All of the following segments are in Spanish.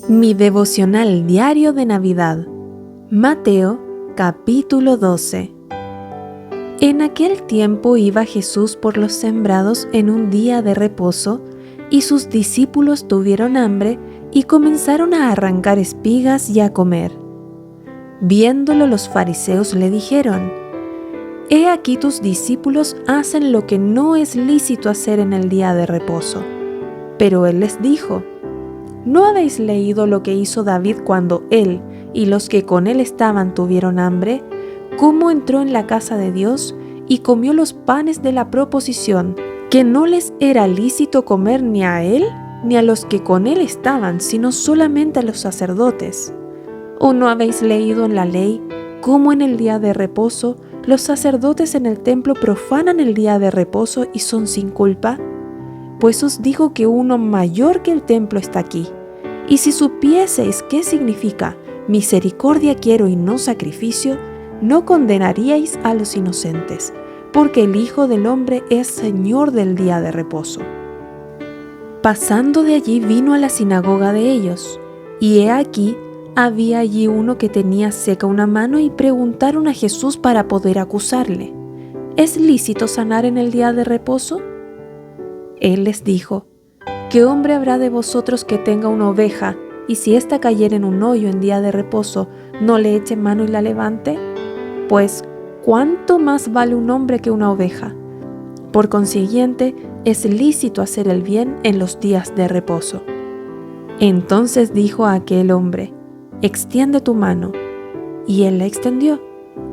Mi devocional diario de Navidad. Mateo, capítulo 12. En aquel tiempo iba Jesús por los sembrados en un día de reposo, y sus discípulos tuvieron hambre y comenzaron a arrancar espigas y a comer. Viéndolo, los fariseos le dijeron: «He aquí tus discípulos hacen lo que no es lícito hacer en el día de reposo». Pero él les dijo: ¿No habéis leído lo que hizo David cuando él y los que con él estaban tuvieron hambre? ¿Cómo entró en la casa de Dios y comió los panes de la proposición, que no les era lícito comer ni a él ni a los que con él estaban, sino solamente a los sacerdotes? ¿O no habéis leído en la ley cómo en el día de reposo los sacerdotes en el templo profanan el día de reposo y son sin culpa? Pues os digo que uno mayor que el templo está aquí. Y si supieseis qué significa misericordia quiero y no sacrificio, no condenaríais a los inocentes, porque el Hijo del Hombre es Señor del día de reposo. Pasando de allí vino a la sinagoga de ellos, y he aquí, había allí uno que tenía seca una mano, y preguntaron a Jesús para poder acusarle: ¿Es lícito sanar en el día de reposo? Él les dijo: ¿Qué hombre habrá de vosotros que tenga una oveja, y si ésta cayere en un hoyo en día de reposo, no le eche mano y la levante? Pues, ¿cuánto más vale un hombre que una oveja? Por consiguiente, es lícito hacer el bien en los días de reposo. Entonces dijo a aquel hombre: «Extiende tu mano». Y él la extendió,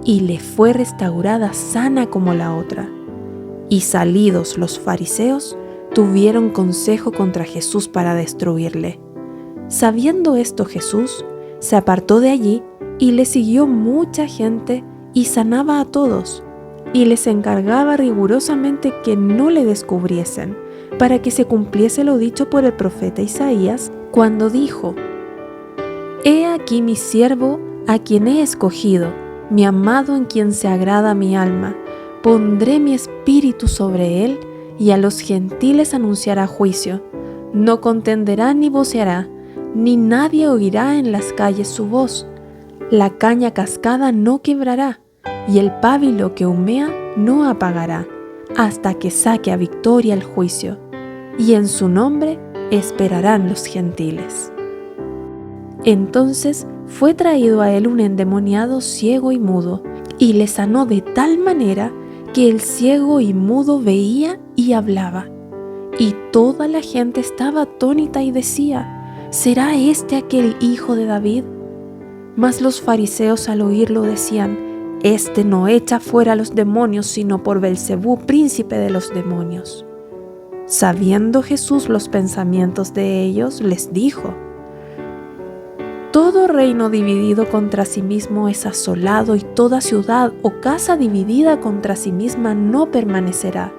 y le fue restaurada sana como la otra. Y salidos los fariseos, tuvieron consejo contra Jesús para destruirle. Sabiendo esto, Jesús se apartó de allí y le siguió mucha gente, y sanaba a todos, y les encargaba rigurosamente que no le descubriesen, para que se cumpliese lo dicho por el profeta Isaías, cuando dijo: «He aquí mi siervo, a quien he escogido, mi amado, en quien se agrada mi alma. Pondré mi espíritu sobre él, y a los gentiles anunciará juicio. No contenderá ni voceará, ni nadie oirá en las calles su voz. La caña cascada no quebrará, y el pábilo que humea no apagará, hasta que saque a victoria el juicio. Y en su nombre esperarán los gentiles». Entonces fue traído a él un endemoniado ciego y mudo, y le sanó de tal manera que el ciego y mudo veía y hablaba. Y toda la gente estaba atónita y decía: ¿Será este aquel hijo de David? Mas los fariseos al oírlo decían: Este no echa fuera a los demonios, sino por Beelzebú, príncipe de los demonios. Sabiendo Jesús los pensamientos de ellos, les dijo: Todo reino dividido contra sí mismo es asolado, y toda ciudad o casa dividida contra sí misma no permanecerá.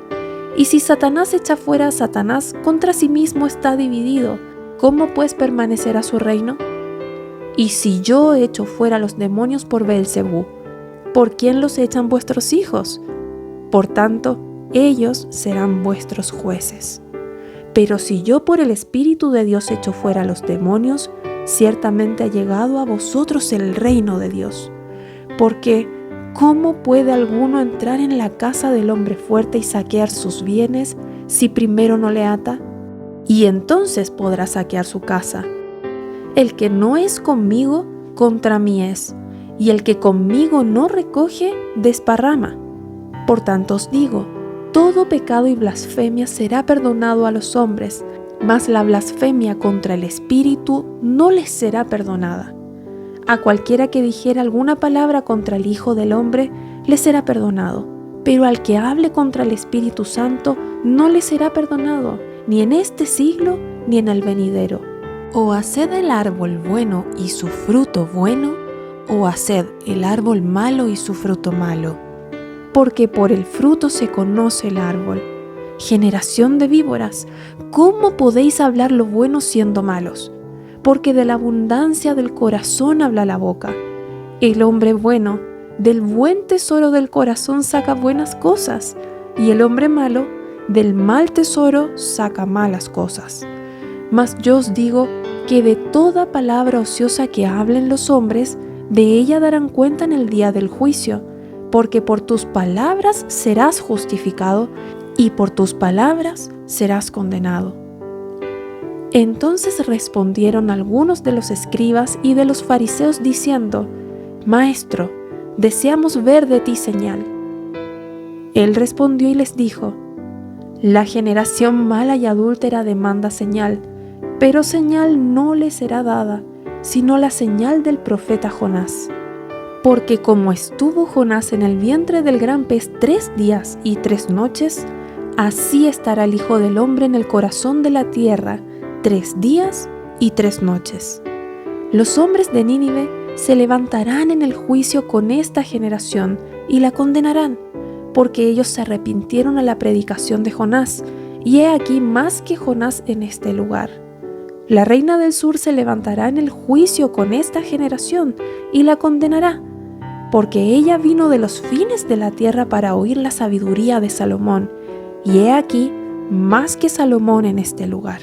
Y si Satanás echa fuera a Satanás, contra sí mismo está dividido. ¿Cómo pues permanecerá su reino? Y si yo echo fuera los demonios por Beelzebú, ¿por quién los echan vuestros hijos? Por tanto, ellos serán vuestros jueces. Pero si yo por el Espíritu de Dios echo fuera los demonios, ciertamente ha llegado a vosotros el reino de Dios. Porque, ¿cómo puede alguno entrar en la casa del hombre fuerte y saquear sus bienes si primero no le ata? Y entonces podrá saquear su casa. El que no es conmigo, contra mí es, y el que conmigo no recoge, desparrama. Por tanto os digo, todo pecado y blasfemia será perdonado a los hombres, mas la blasfemia contra el Espíritu no les será perdonada. A cualquiera que dijera alguna palabra contra el Hijo del Hombre, le será perdonado, pero al que hable contra el Espíritu Santo, no le será perdonado, ni en este siglo, ni en el venidero. O haced el árbol bueno y su fruto bueno, o haced el árbol malo y su fruto malo. Porque por el fruto se conoce el árbol. Generación de víboras, ¿cómo podéis hablar lo bueno siendo malos? Porque de la abundancia del corazón habla la boca. El hombre bueno, del buen tesoro del corazón saca buenas cosas, y el hombre malo, del mal tesoro saca malas cosas. Mas yo os digo que de toda palabra ociosa que hablen los hombres, de ella darán cuenta en el día del juicio, porque por tus palabras serás justificado y por tus palabras serás condenado. Entonces respondieron algunos de los escribas y de los fariseos diciendo: Maestro, deseamos ver de ti señal. Él respondió y les dijo: La generación mala y adúltera demanda señal, pero señal no le será dada, sino la señal del profeta Jonás. Porque como estuvo Jonás en el vientre del gran pez 3 días y 3 noches, así estará el Hijo del Hombre en el corazón de la tierra 3 días y 3 noches. Los hombres de Nínive se levantarán en el juicio con esta generación y la condenarán, porque ellos se arrepintieron a la predicación de Jonás, y he aquí más que Jonás en este lugar. La reina del sur se levantará en el juicio con esta generación y la condenará, porque ella vino de los fines de la tierra para oír la sabiduría de Salomón, y he aquí más que Salomón en este lugar.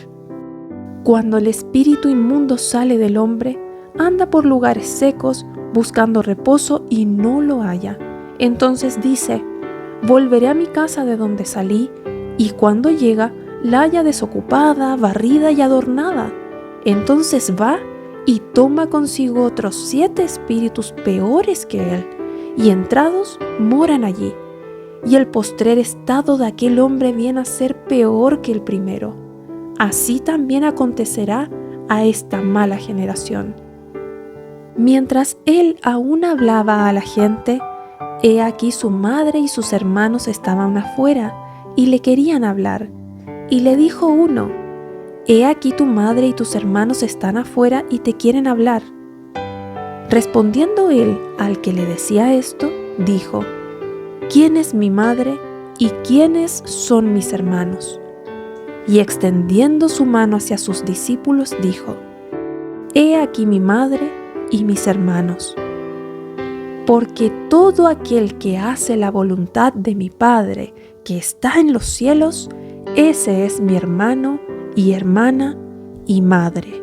Cuando el espíritu inmundo sale del hombre, anda por lugares secos, buscando reposo y no lo halla. Entonces dice: Volveré a mi casa de donde salí, y cuando llega, la halla desocupada, barrida y adornada. Entonces va y toma consigo otros 7 espíritus peores que él, y entrados moran allí. Y el postrer estado de aquel hombre viene a ser peor que el primero. Así también acontecerá a esta mala generación. Mientras él aún hablaba a la gente, he aquí su madre y sus hermanos estaban afuera y le querían hablar. Y le dijo uno: He aquí tu madre y tus hermanos están afuera y te quieren hablar. Respondiendo él al que le decía esto, dijo: ¿Quién es mi madre y quiénes son mis hermanos? Y extendiendo su mano hacia sus discípulos, dijo: He aquí mi madre y mis hermanos. Porque todo aquel que hace la voluntad de mi Padre que está en los cielos, ese es mi hermano y hermana y madre.